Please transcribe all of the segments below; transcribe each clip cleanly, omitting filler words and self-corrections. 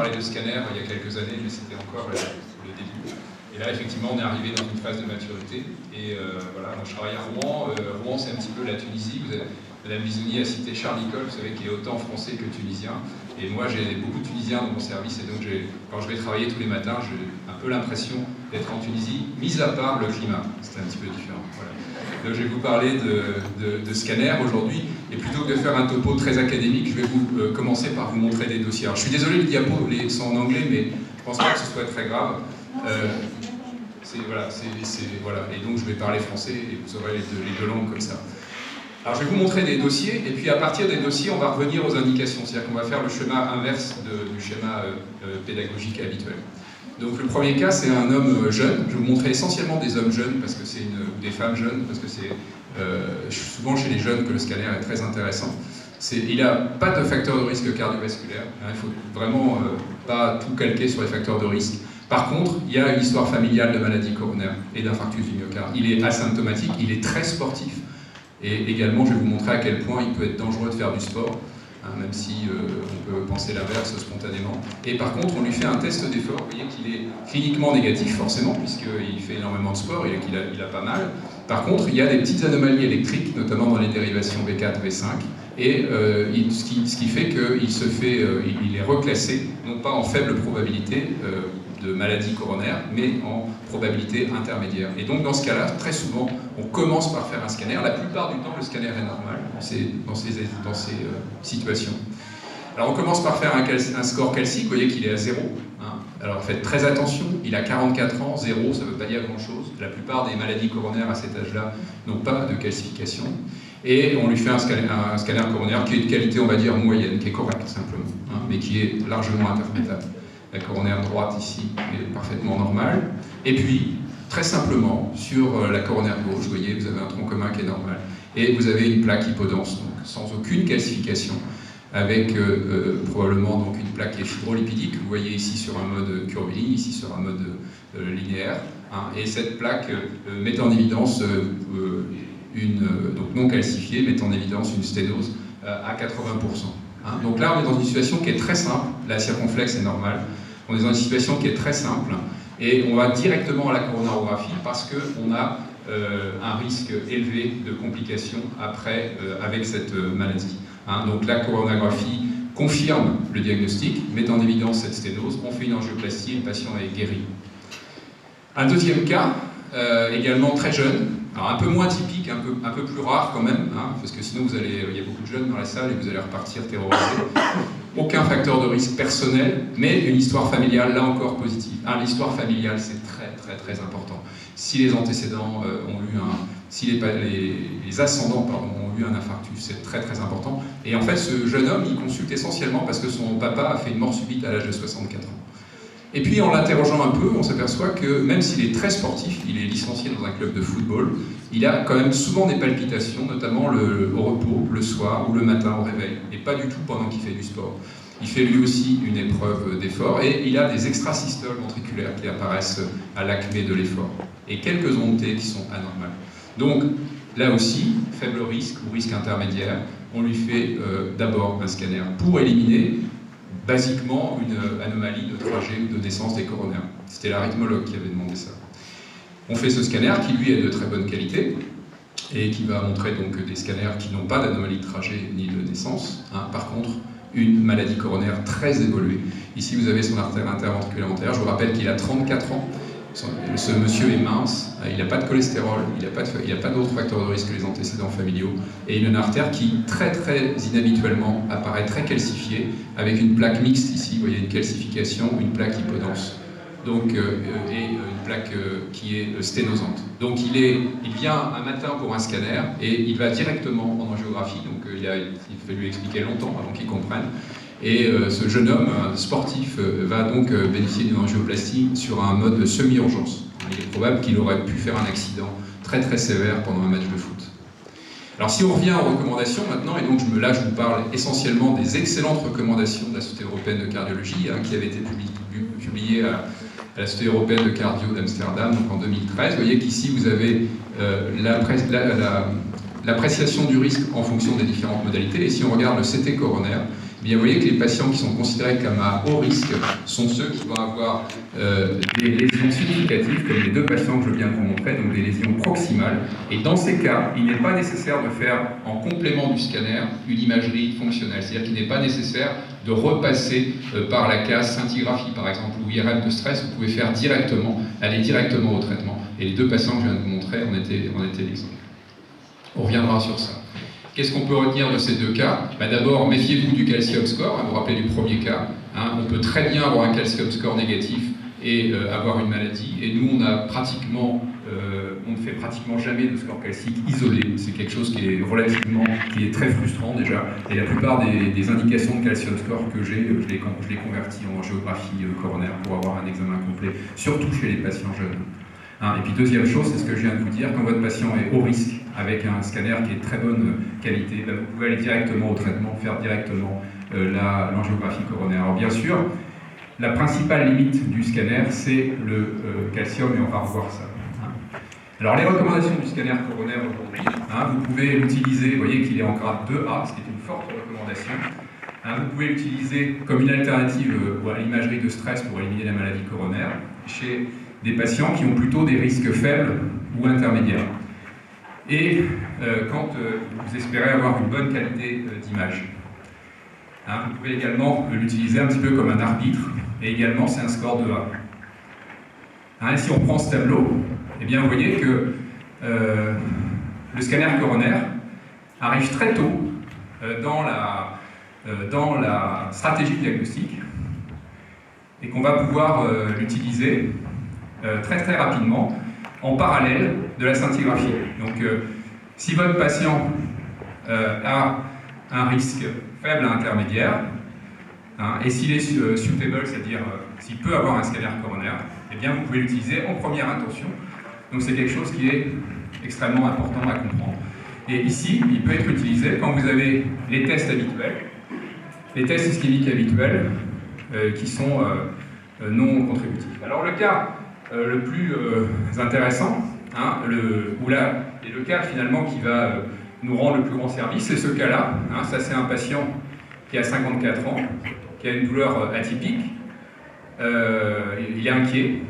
Parlé de scanner il y a quelques années, mais c'était encore le début. Et là, effectivement, on est arrivé dans une phase de maturité. Et voilà, moi je travaille à Rouen. Rouen, c'est un petit peu la Tunisie. Madame Bizouni a cité Charles Nicole, vous savez, qui est autant français que tunisien. Et moi, j'ai beaucoup de Tunisiens dans mon service. Et donc, quand je vais travailler tous les matins, j'ai un peu l'impression d'être en Tunisie, mis à part le climat. C'est un petit peu différent. Voilà. Donc, je vais vous parler de scanner aujourd'hui. Et plutôt que de faire un topo très académique, je vais vous commencer par vous montrer des dossiers. Alors, je suis désolé, les diapos sont en anglais, mais je pense pas que ce soit très grave. Voilà. Et donc, je vais parler français et vous aurez les deux langues comme ça. Alors, je vais vous montrer des dossiers, et puis à partir des dossiers, on va revenir aux indications. C'est-à-dire qu'on va faire le schéma inverse du schéma pédagogique habituel. Donc, le premier cas, c'est un homme jeune. Je vais vous montrer essentiellement des hommes jeunes, parce que c'est ou des femmes jeunes, parce que c'est souvent chez les jeunes que le scanner est très intéressant. Il n'a pas de facteur de risque cardiovasculaire. Il ne faut vraiment pas tout calquer sur les facteurs de risque. Par contre, il y a une histoire familiale de maladie coronaire et d'infarctus du myocarde. Il est asymptomatique, il est très sportif. Et également, je vais vous montrer à quel point il peut être dangereux de faire du sport, même si on peut penser l'inverse spontanément. Et par contre, on lui fait un test d'effort. Vous voyez qu'il est cliniquement négatif, forcément, puisqu'il fait énormément de sport et qu'il a pas mal. Par contre, il y a des petites anomalies électriques, notamment dans les dérivations V4, V5, et ce qui fait qu'il est reclassé, non pas en faible probabilité de maladie coronaire, mais en probabilité intermédiaire. Et donc, dans ce cas-là, très souvent, on commence par faire un scanner. La plupart du temps, le scanner est normal dans ces situations. Alors, on commence par faire un score calcique. Vous voyez qu'il est à 0. Alors, faites très attention. Il a 44 ans. 0, ça ne veut pas dire grand-chose. La plupart des maladies coronaires à cet âge-là n'ont pas de calcification. Et on lui fait un scanner coronaire qui est de qualité, on va dire, moyenne, qui est correct, simplement, mais qui est largement interprétable. La coronaire droite, ici, est parfaitement normale. Et puis, très simplement, sur la coronaire gauche, vous voyez, vous avez un tronc commun qui est normal. Et vous avez une plaque hypodense, donc sans aucune calcification, avec probablement donc, une plaque qui est fibrolipidique. Vous voyez ici sur un mode curviligne, ici sur un mode linéaire. Et cette plaque met en évidence donc non calcifiée, met en évidence une sténose à 80%. Donc là, on est dans une situation qui est très simple. La circonflexe est normale. On est dans une situation qui est très simple. Et on va directement à la coronarographie parce qu'on a un risque élevé de complications après avec cette maladie. Donc la coronarographie confirme le diagnostic, met en évidence cette sténose. On fait une angioplastie et le patient est guéri. Un deuxième cas, également très jeune. Alors un peu moins typique, un peu plus rare quand même, parce que sinon il y a beaucoup de jeunes dans la salle et vous allez repartir terrorisés. Aucun facteur de risque personnel, mais une histoire familiale, là encore, positive. L'histoire familiale, c'est très très très important. Si les antécédents ont eu si les ascendants ont eu un infarctus, c'est très très important. Et en fait, ce jeune homme, il consulte essentiellement parce que son papa a fait une mort subite à l'âge de 64 ans. Et puis en l'interrogeant un peu, on s'aperçoit que même s'il est très sportif, il est licencié dans un club de football, il a quand même souvent des palpitations, notamment au repos, le soir ou le matin au réveil, et pas du tout pendant qu'il fait du sport. Il fait lui aussi une épreuve d'effort, et il a des extrasystoles ventriculaires qui apparaissent à l'acmé de l'effort, et quelques ondes T qui sont anormales. Donc là aussi, faible risque ou risque intermédiaire, on lui fait d'abord un scanner pour éliminer basiquement une anomalie de trajet ou de naissance des coronaires. C'était l'arythmologue qui avait demandé ça. On fait ce scanner qui lui est de très bonne qualité et qui va montrer donc des scanners qui n'ont pas d'anomalie de trajet ni de naissance. Par contre, une maladie coronaire très évoluée. Ici, vous avez son artère interventriculaire antérieure. Je vous rappelle qu'il a 34 ans. Ce monsieur est mince, il n'a pas de cholestérol, il n'a pas d'autres facteurs de risque que les antécédents familiaux, et il a une artère qui, très très inhabituellement, apparaît très calcifiée, avec une plaque mixte ici, vous voyez une calcification, une plaque hypodense, donc, et une plaque qui est sténosante. Donc il vient un matin pour un scanner, et il va directement en angiographie, donc il faut lui expliquer longtemps avant qu'il comprenne. Et ce jeune homme sportif va donc bénéficier d'une angioplastie sur un mode de semi-urgence. Il est probable qu'il aurait pu faire un accident très très sévère pendant un match de foot. Alors si on revient aux recommandations maintenant, et donc là je vous parle essentiellement des excellentes recommandations de la Société européenne de cardiologie, qui avaient été publiées à la Société européenne de cardio d'Amsterdam donc en 2013. Vous voyez qu'ici vous avez l'appréciation du risque en fonction des différentes modalités. Et si on regarde le CT coronaire, eh bien, vous voyez que les patients qui sont considérés comme à haut risque sont ceux qui vont avoir des lésions significatives, comme les deux patients que je viens de vous montrer, donc des lésions proximales. Et dans ces cas, il n'est pas nécessaire de faire, en complément du scanner, une imagerie fonctionnelle. C'est-à-dire qu'il n'est pas nécessaire de repasser par la case scintigraphie, par exemple, ou IRM de stress. Vous pouvez faire directement, aller directement au traitement. Et les deux patients que je viens de vous montrer en étaient l'exemple. On reviendra sur ça. Qu'est-ce qu'on peut retenir de ces deux cas? D'abord, méfiez-vous du calcium score. Vous vous rappelez du premier cas. On peut très bien avoir un calcium score négatif et avoir une maladie. Et nous, on ne fait pratiquement jamais de score calcique isolé. C'est quelque chose qui est très frustrant déjà. Et la plupart des indications de calcium score que j'ai, je les convertis en géographie coronaire pour avoir un examen complet, surtout chez les patients jeunes. Et puis deuxième chose, c'est ce que je viens de vous dire, quand votre patient est haut risque avec un scanner qui est de très bonne qualité, vous pouvez aller directement au traitement, faire directement l'angiographie coronaire. Alors bien sûr, la principale limite du scanner, c'est le calcium, et on va revoir ça. Alors les recommandations du scanner coronaire aujourd'hui, vous pouvez l'utiliser, vous voyez qu'il est en grade 2A, ce qui est une forte recommandation. Vous pouvez l'utiliser comme une alternative à l'imagerie de stress pour éliminer la maladie coronaire chez des patients qui ont plutôt des risques faibles ou intermédiaires. Et quand vous espérez avoir une bonne qualité d'image. Vous pouvez également l'utiliser un petit peu comme un arbitre, et également c'est un score de A. Et si on prend ce tableau, eh bien vous voyez que le scanner coronaire arrive très tôt dans la stratégie diagnostique, et qu'on va pouvoir l'utiliser très rapidement en parallèle de la scintigraphie. Donc si votre patient a un risque faible à intermédiaire, et s'il est suitable, c'est-à-dire s'il peut avoir un scanner coronaire, eh bien vous pouvez l'utiliser en première intention. Donc c'est quelque chose qui est extrêmement important à comprendre. Et ici, il peut être utilisé quand vous avez les tests habituels, les tests ischémiques habituels qui sont non contributifs. Alors le cas le plus intéressant, et le cas finalement qui va nous rendre le plus grand service, c'est ce cas-là. Ça c'est un patient qui a 54 ans, qui a une douleur atypique, il est inquiet,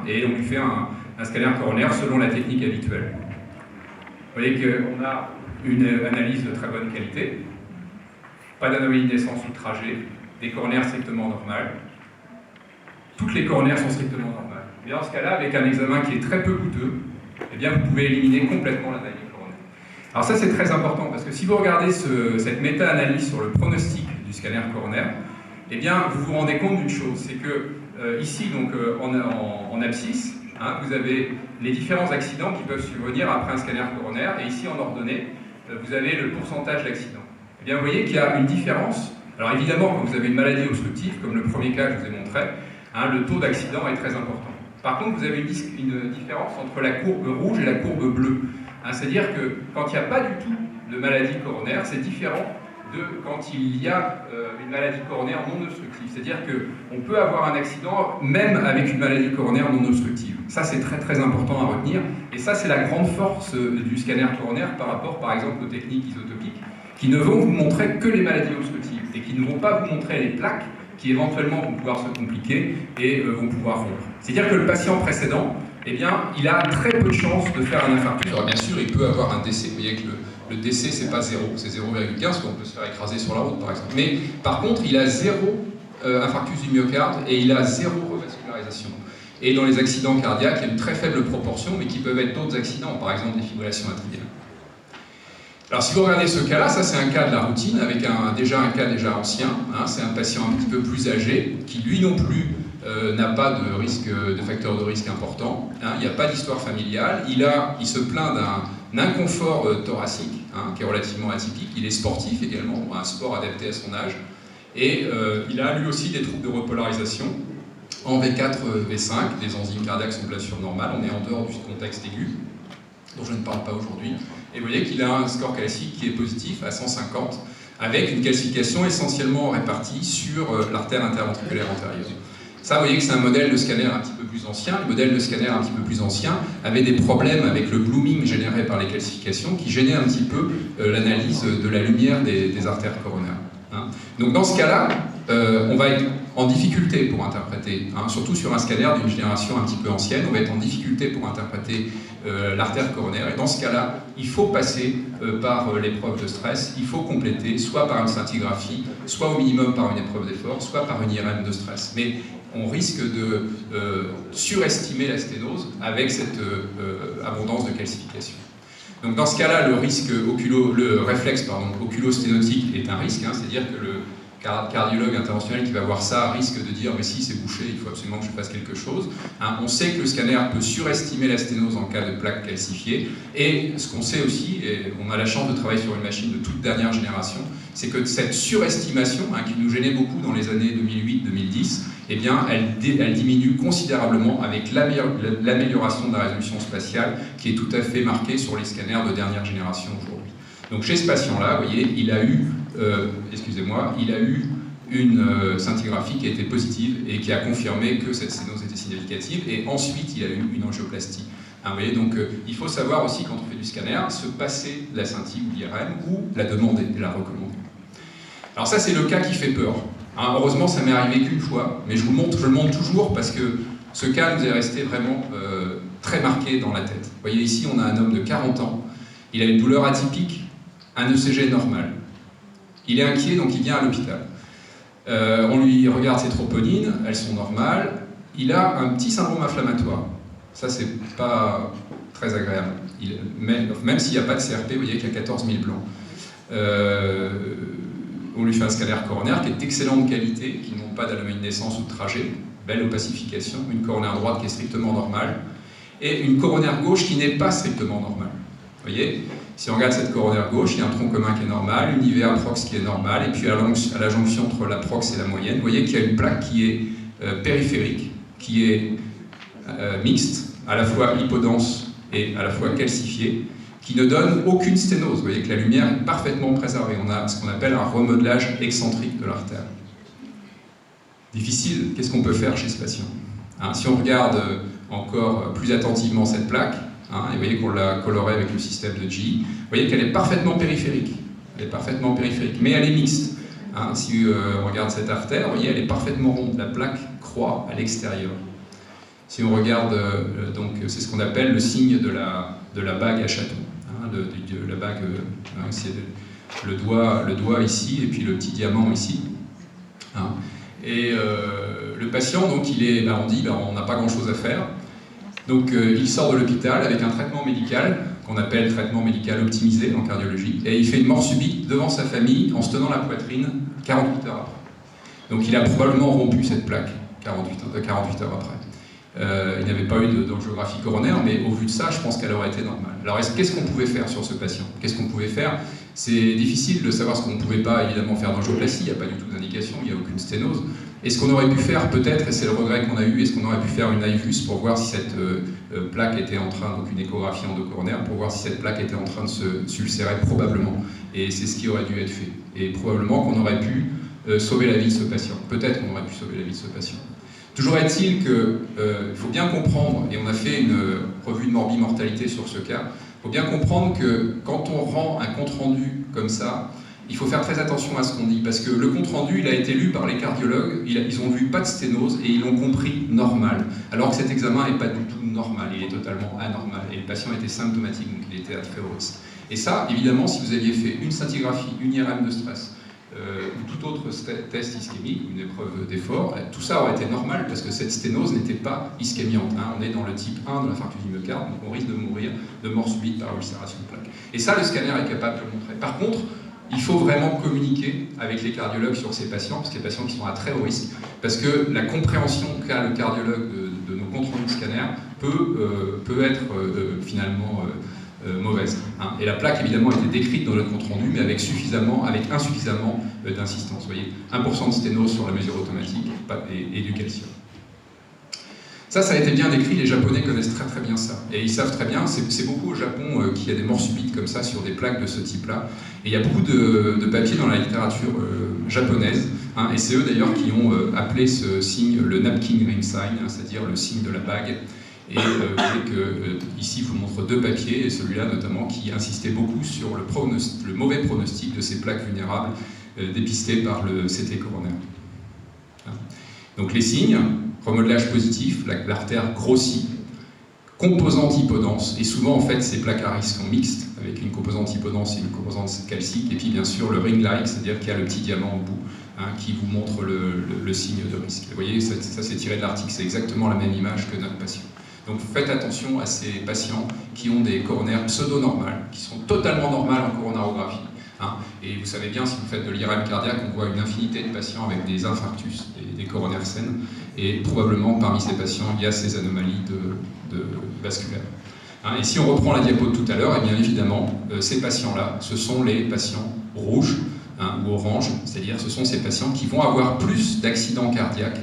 et on lui fait un scanner coronaire selon la technique habituelle. Vous voyez qu'on a une analyse de très bonne qualité, pas d'anomalie de naissance ou de trajet, des coronaires strictement normales. Toutes les coronaires sont strictement normales. Mais dans ce cas-là, avec un examen qui est très peu coûteux, eh bien, vous pouvez éliminer complètement l'analyse coronaire. Alors ça, c'est très important, parce que si vous regardez cette méta-analyse sur le pronostic du scanner coronaire, eh bien, vous vous rendez compte d'une chose, c'est que ici, donc, en abscisse, vous avez les différents accidents qui peuvent survenir après un scanner coronaire, et ici, en ordonnée, vous avez le pourcentage d'accidents. Eh bien, vous voyez qu'il y a une différence. Alors évidemment, quand vous avez une maladie obstructive, comme le premier cas que je vous ai montré, le taux d'accident est très important. Par contre, vous avez une différence entre la courbe rouge et la courbe bleue. C'est-à-dire que quand il n'y a pas du tout de maladie coronaire, c'est différent de quand il y a une maladie coronaire non obstructive. C'est-à-dire qu'on peut avoir un accident même avec une maladie coronaire non obstructive. Ça, c'est très important à retenir. Et ça, c'est la grande force du scanner coronaire par rapport, par exemple, aux techniques isotopiques, qui ne vont vous montrer que les maladies obstructives et qui ne vont pas vous montrer les plaques qui éventuellement vont pouvoir se compliquer et vont pouvoir rompre. C'est-à-dire que le patient précédent, eh bien, il a très peu de chances de faire un infarctus. Alors bien sûr, il peut avoir un décès. Vous voyez que le décès, c'est pas 0, c'est 0,15, parce qu'on peut se faire écraser sur la route, par exemple. Mais par contre, il a 0 infarctus du myocarde et il a 0 revascularisation. Et dans les accidents cardiaques, il y a une très faible proportion, mais qui peuvent être d'autres accidents, par exemple des fibrillations atriales. Alors si vous regardez ce cas-là, ça c'est un cas de la routine, avec un cas déjà ancien, c'est un patient un petit peu plus âgé, qui lui non plus n'a pas de facteur de risque important, il n'y a pas d'histoire familiale, il se plaint d'un inconfort thoracique, qui est relativement atypique, il est sportif également, un sport adapté à son âge, et il a lui aussi des troubles de repolarisation, en V4, V5, les enzymes cardiaques sont bien sûr normales, on est en dehors du contexte aigu, dont je ne parle pas aujourd'hui, et vous voyez qu'il a un score calcique qui est positif à 150, avec une calcification essentiellement répartie sur l'artère interventriculaire antérieure. Ça, vous voyez que c'est un modèle de scanner un petit peu plus ancien. Le modèle de scanner un petit peu plus ancien avait des problèmes avec le blooming généré par les calcifications qui gênait un petit peu l'analyse de la lumière des artères coronaires. Hein. Donc dans ce cas-là, on va être en difficulté pour interpréter, hein, surtout sur un scanner d'une génération un petit peu ancienne, on va être en difficulté pour interpréter l'artère coronaire. Et dans ce cas-là, il faut passer par l'épreuve de stress, il faut compléter soit par une scintigraphie, soit au minimum par une épreuve d'effort, soit par une IRM de stress. Mais on risque de surestimer la sténose avec cette abondance de calcification. Donc dans ce cas-là, le réflexe oculosténotique est un risque, hein, c'est-à-dire que le cardiologue interventionnel qui va voir ça risque de dire mais si c'est bouché, il faut absolument que je fasse quelque chose. Hein, on sait que le scanner peut surestimer la sténose en cas de plaque calcifiée, et ce qu'on sait aussi, et on a la chance de travailler sur une machine de toute dernière génération, c'est que cette surestimation, hein, qui nous gênait beaucoup dans les années 2008-2010, eh bien, elle diminue considérablement avec l'amélioration de la résolution spatiale qui est tout à fait marquée sur les scanners de dernière génération aujourd'hui. Donc chez ce patient-là, vous voyez, il a eu une scintigraphie qui a été positive et qui a confirmé que cette sténose était significative, et ensuite il a eu une angioplastie. Hein, vous voyez, donc il faut savoir aussi, quand on fait du scanner, se passer de la scintille ou l'IRM, ou la demander et la recommander. Alors ça, c'est le cas qui fait peur. Hein, heureusement, ça m'est arrivé qu'une fois, mais je le montre toujours parce que ce cas nous est resté vraiment très marqué dans la tête. Vous voyez, ici, on a un homme de 40 ans, il a une douleur atypique, un ECG normal. Il est inquiet, donc il vient à l'hôpital. On lui regarde ses troponines, elles sont normales. Il a un petit syndrome inflammatoire. Ça, c'est pas très agréable. Même s'il n'y a pas de CRP, vous voyez qu'il y a 14 000 blancs. On lui fait un scanner coronaire qui est d'excellente qualité, qui ne montre pas d'aluminescence ou de trajet, belle opacification, une coronaire droite qui est strictement normale, et une coronaire gauche qui n'est pas strictement normale. Vous voyez ? Si on regarde cette coronaire gauche, il y a un tronc commun qui est normal, une IVA prox qui est normale, et puis à la jonction entre la prox et la moyenne, vous voyez qu'il y a une plaque qui est périphérique, qui est mixte, à la fois hypodense et à la fois calcifiée, qui ne donne aucune sténose. Vous voyez que la lumière est parfaitement préservée. On a ce qu'on appelle un remodelage excentrique de l'artère. Difficile, qu'est-ce qu'on peut faire chez ce patient? Hein, si on regarde encore plus attentivement cette plaque, hein, et vous voyez qu'on l'a colorée avec le système de GE, vous voyez qu'elle est parfaitement périphérique. Elle est parfaitement périphérique, mais elle est mixte. Hein, si on regarde cette artère, vous voyez, elle est parfaitement ronde. La plaque croît à l'extérieur. Si on regarde, donc c'est ce qu'on appelle le signe de la bague à chaton. Hein, de la bague, hein, c'est le doigt ici, et puis le petit diamant ici. Hein. Et le patient, donc, on n'a pas grand-chose à faire. Donc il sort de l'hôpital avec un traitement médical, qu'on appelle traitement médical optimisé en cardiologie, et il fait une mort subite devant sa famille en se tenant la poitrine 48 heures après. Donc il a probablement rompu cette plaque 48 heures après. Il n'avait pas eu d'angiographie coronaire, mais au vu de ça, je pense qu'elle aurait été normale. Alors qu'est-ce qu'on pouvait faire sur ce patient? Qu'est-ce qu'on pouvait faire? C'est difficile de savoir ce qu'on ne pouvait pas évidemment faire d'angioplastie, il n'y a pas du tout d'indication, il n'y a aucune sténose. Et ce qu'on aurait pu faire peut-être, et c'est le regret qu'on a eu, est-ce qu'on aurait pu faire une IVUS pour voir si cette plaque était en train, donc une échographie endocoronaire, pour voir si cette plaque était en train de s'ulcérer, probablement. Et c'est ce qui aurait dû être fait. Et probablement qu'on aurait pu sauver la vie de ce patient. Peut-être qu'on aurait pu sauver la vie de ce patient. Toujours est-il qu'il faut bien comprendre, et on a fait une revue de morbimortalité sur ce cas, il faut bien comprendre que quand on rend un compte-rendu comme ça, il faut faire très attention à ce qu'on dit, parce que le compte-rendu, il a été lu par les cardiologues, ils ont vu pas de sténose et ils l'ont compris normal, alors que cet examen n'est pas du tout normal, il est totalement anormal, et le patient était symptomatique, donc il était à très haut risque. Et ça, évidemment, si vous aviez fait une scintigraphie, une IRM de stress, ou tout autre test ischémique, une épreuve d'effort, tout ça aurait été normal parce que cette sténose n'était pas ischémiante. Hein. On est dans le type 1 de l'infarctus du myocarde, donc on risque de mourir de mort subite par ulcération de plaque. Et ça, le scanner est capable de le montrer. Par contre, il faut vraiment communiquer avec les cardiologues sur ces patients, parce que les patients qui sont à très haut risque, parce que la compréhension qu'a le cardiologue de nos comptes rendus scanner peut être finalement mauvaise. Hein. Et la plaque, évidemment, était décrite dans le compte-rendu, mais avec insuffisamment d'insistance. Vous voyez, 1% de sténose sur la mesure automatique et du calcium. Ça a été bien décrit, les Japonais connaissent très très bien ça. Et ils savent très bien, c'est beaucoup au Japon qu'il y a des morts subites comme ça sur des plaques de ce type-là. Et il y a beaucoup de papiers dans la littérature japonaise, hein, et c'est eux d'ailleurs qui ont appelé ce signe le napkin ring sign, hein, c'est-à-dire le signe de la bague. Et vous voyez que ici, je vous montre deux papiers, et celui-là notamment qui insistait beaucoup sur le mauvais pronostic de ces plaques vulnérables dépistés par le CT coronaire. Donc les signes, remodelage positif, l'artère grossit, composante hypodense, et souvent en fait ces plaques à risque sont mixtes, avec une composante hypodense et une composante calcique, et puis bien sûr le ring-like, c'est-à-dire qu'il y a le petit diamant au bout, qui vous montre le signe de risque. Vous voyez, ça c'est tiré de l'article, c'est exactement la même image que notre patient. Donc faites attention à ces patients qui ont des coronaires pseudo-normales, qui sont totalement normales en coronarographie. Et vous savez bien, si vous faites de l'IRM cardiaque, on voit une infinité de patients avec des infarctus, des coronaires saines, et probablement parmi ces patients, il y a ces anomalies vasculaires. Et si on reprend la diapo de tout à l'heure, eh bien évidemment, ces patients-là, ce sont les patients rouges ou oranges, c'est-à-dire ce sont ces patients qui vont avoir plus d'accidents cardiaques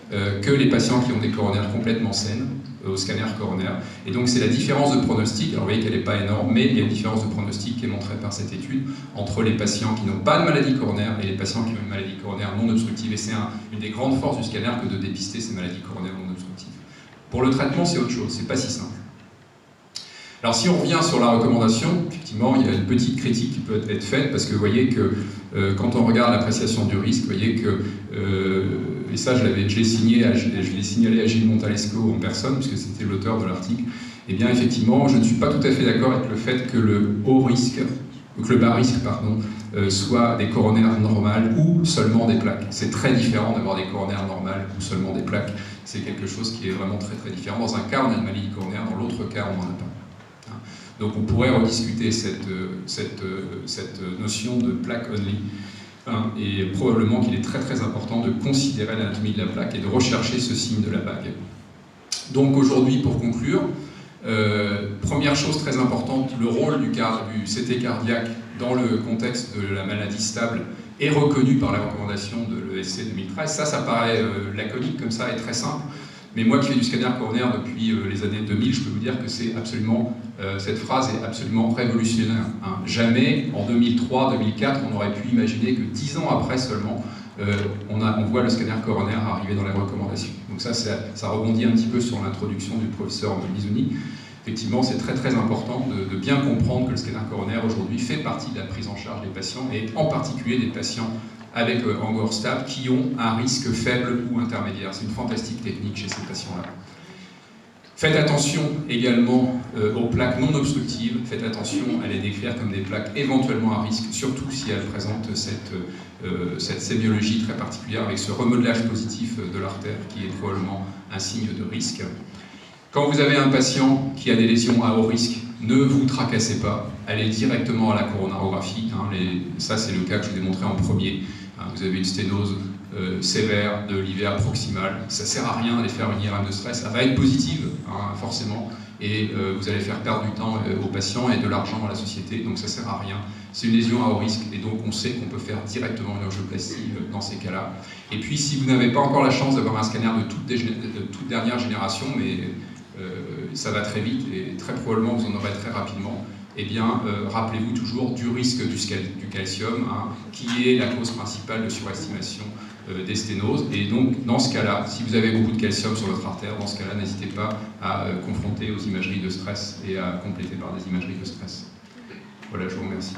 que les patients qui ont des coronaires complètement saines au scanner coronaire. Et donc c'est la différence de pronostic, alors vous voyez qu'elle n'est pas énorme, mais il y a une différence de pronostic qui est montrée par cette étude entre les patients qui n'ont pas de maladie coronaire et les patients qui ont une maladie coronaire non obstructive. Et c'est une des grandes forces du scanner que de dépister ces maladies coronaires non obstructives. Pour le traitement, c'est autre chose, c'est pas si simple. Alors si on revient sur la recommandation, effectivement, il y a une petite critique qui peut être faite, parce que vous voyez que quand on regarde l'appréciation du risque, vous voyez que, et ça je l'ai signalé à Gilles Montalesco en personne, puisque c'était l'auteur de l'article, et bien effectivement, je ne suis pas tout à fait d'accord avec le fait que le haut risque, ou que le bas risque, pardon, soit des coronaires normales ou seulement des plaques. C'est très différent d'avoir des coronaires normales ou seulement des plaques. C'est quelque chose qui est vraiment très très différent. Dans un cas, on a une maladie coronaire, dans l'autre cas, on n'en a pas. Donc on pourrait rediscuter cette notion de plaque only, et probablement qu'il est très très important de considérer l'anatomie de la plaque et de rechercher ce signe de la bague. Donc aujourd'hui, pour conclure, première chose très importante, le rôle du CT cardiaque dans le contexte de la maladie stable est reconnu par la recommandation de l'ESC 2013. Ça paraît laconique comme ça et très simple. Mais moi qui fais du scanner coronaire depuis les années 2000, je peux vous dire que c'est absolument, cette phrase est absolument révolutionnaire. Jamais, en 2003-2004, on aurait pu imaginer que 10 ans après seulement, on voit le scanner coronaire arriver dans les recommandations. Donc ça rebondit un petit peu sur l'introduction du professeur Bisoni. Effectivement, c'est très très important de bien comprendre que le scanner coronaire aujourd'hui fait partie de la prise en charge des patients, et en particulier des patients avec angor stable qui ont un risque faible ou intermédiaire. C'est une fantastique technique chez ces patients-là. Faites attention également aux plaques non obstructives. Faites attention à les décrire comme des plaques éventuellement à risque, surtout si elles présentent cette sémiologie très particulière avec ce remodelage positif de l'artère qui est probablement un signe de risque. Quand vous avez un patient qui a des lésions à haut risque, ne vous tracassez pas, allez directement à la coronarographie. Ça, c'est le cas que je vous ai montré en premier. Vous avez une sténose sévère de l'hiver proximal. Ça ne sert à rien d'aller faire une IRM de stress. Elle va être positive, forcément, et vous allez faire perdre du temps aux patients et de l'argent à la société, donc ça ne sert à rien. C'est une lésion à haut risque, et donc on sait qu'on peut faire directement une angioplastie dans ces cas-là. Et puis, si vous n'avez pas encore la chance d'avoir un scanner de toute dernière génération, mais ça va très vite et très probablement vous en aurez très rapidement, eh bien, rappelez-vous toujours du risque du calcium, qui est la cause principale de surestimation des sténoses. Et donc, dans ce cas-là, si vous avez beaucoup de calcium sur votre artère, dans ce cas-là, n'hésitez pas à confronter aux imageries de stress et à compléter par des imageries de stress. Voilà, je vous remercie.